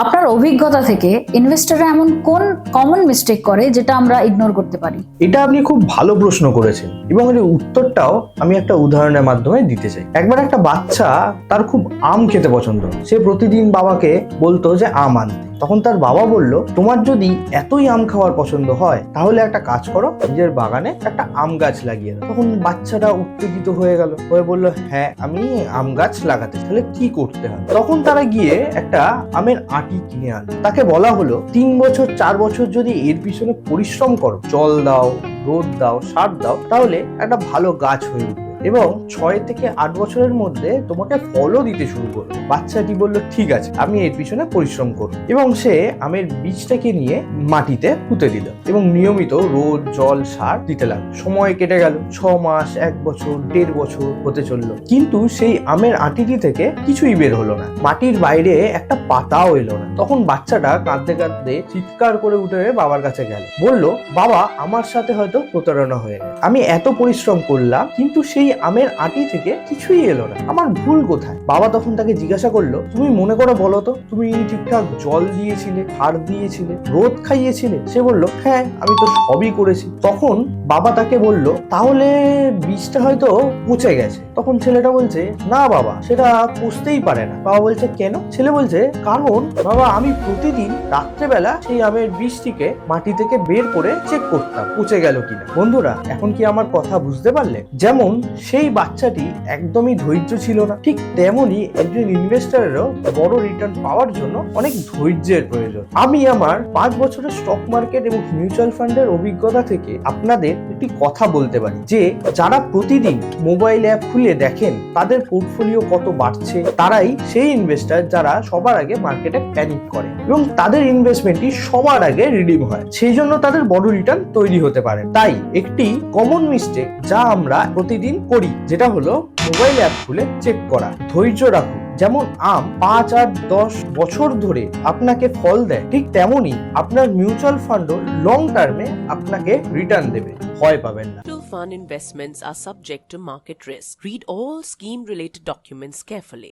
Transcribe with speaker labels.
Speaker 1: আপনার অভিজ্ঞতা থেকে ইনভেস্টররা এমন কোন কমন মিস্টেক করে যেটা আমরা ইগনোর করতে পারি?
Speaker 2: এটা আপনি খুব ভালো প্রশ্ন করেছেন এবং এর উত্তরটাও আমি একটা উদাহরণের মাধ্যমে দিতে চাই। একবার একটা বাচ্চা তার খুব আম খেতে পছন্দ, সে প্রতিদিন বাবাকে বলতো যে আম আনতে। তখন তার বাবা বলল, তোমার যদি এতই আম খাওয়ার পছন্দ হয় তাহলে একটা কাজ করো, নিজের বাগানে একটা আম গাছ লাগিয়ে দাও। তখন বাচ্চাটা উত্তেজিত হয়ে গেল, হয়ে বলল, হ্যাঁ আমি আম গাছ লাগাতে, তাহলে কি করতে হবে? তখন তারা গিয়ে একটা আমের আটি কিনে আনলো। তাকে বলা হলো 3 বছর 4 বছর যদি এর পিছনে পরিশ্রম করো, জল দাও, রোদ দাও, সার দাও, তাহলে একটা ভালো গাছ হয়ে উঠবে এবং 6 থেকে 8 বছরের মধ্যে তোমাকে ফলও দিতে শুরু করবে। বাচ্চাটি বলল, ঠিক আছে, আমি এর পিছনে পরিশ্রম করব। এবং সে আমের বীজটাকে নিয়ে মাটিতে পুঁতে দিল এবং নিয়মিত রোদ, জল, সার দিতে লাগলো। সময় কেটে গেল, 6 মাস, 1 বছর, 1.5 বছর হতে চললো, কিন্তু সেই আমের আটিটি থেকে কিছুই বের হলো না, মাটির বাইরে একটা পাতাও এলো না। তখন বাচ্চাটা কাঁদতে কাঁদতে চিৎকার করে উঠে বাবার কাছে গেল, বলল, বাবা, আমার সাথে হয়তো প্রতারণা হয়ে গেছে, আমি এত পরিশ্রম করলাম কিন্তু সেই আমের আটি থেকে কিছুই এলো না, আমার ভুল কোথায়? বাবা তখন তাকে জিজ্ঞাসা করলো, তুমি মনে করে বলো তো, তুমি ঠিকঠাক জল দিয়েছিলে, সার দিয়েছিলে, রোদ খাইয়েছিলে? সে বলল, হ্যাঁ আমি তো সবই করেছি। তখন বাবা তাকে বলল, তাহলে বীজটা হয়তো পচে গেছে। তখন ছেলেটা বলছে, না বাবা, সেটা পচতেই পারে না। বাবা বলছে, কেন? ছেলে বলছে, কারণ বাবা, আমি প্রতিদিন রাত্রেবেলা সেই আমের বীজটিকে মাটি থেকে বের করে চেক করতাম পচে গেল কিনা। বন্ধুরা, এখন কি আমার কথা বুঝতে পারলে? যেমন সেই বাচ্চাটি একদমই ধৈর্য ছিল না, ঠিক তেমনি একজন ইনভেস্টরেরও বড় রিটার্ন পাওয়ার জন্য অনেক ধৈর্যের প্রয়োজন। আমি আমার 5 বছরের স্টক মার্কেট এবং মিউচুয়াল ফান্ডের অভিজ্ঞতা থেকে আপনাদের একটি কথা বলতে পারি যে যারা প্রতিদিন মোবাইল অ্যাপ খুলে দেখেন তাদের পোর্টফোলিও কত বাড়ছে, তারাই সেই ইনভেস্টর যারা সবার আগে মার্কেটে প্যানিক করে এবং তাদের ইনভেস্টমেন্টটি সবার আগে রিডিম হয়, সেই জন্য তাদের বড় রিটার্ন তৈরি হতে পারে। তাই একটি কমন মিস্টেক যা আমরা প্রতিদিন করি, যেটা হলো মোবাইল অ্যাপ খুলে চেক করা। ধৈর্য রাখুন। যেমন আম 5 আর 10 বছর ধরে আপনাকে ফল দেয়, ঠিক তেমনি আপনার মিউচুয়াল ফান্ডও লং টার্মে আপনাকে রিটার্ন দেবে, ভয় পাবেন না।
Speaker 3: Mutual fund investments are subject to market risk. Read all scheme related documents carefully.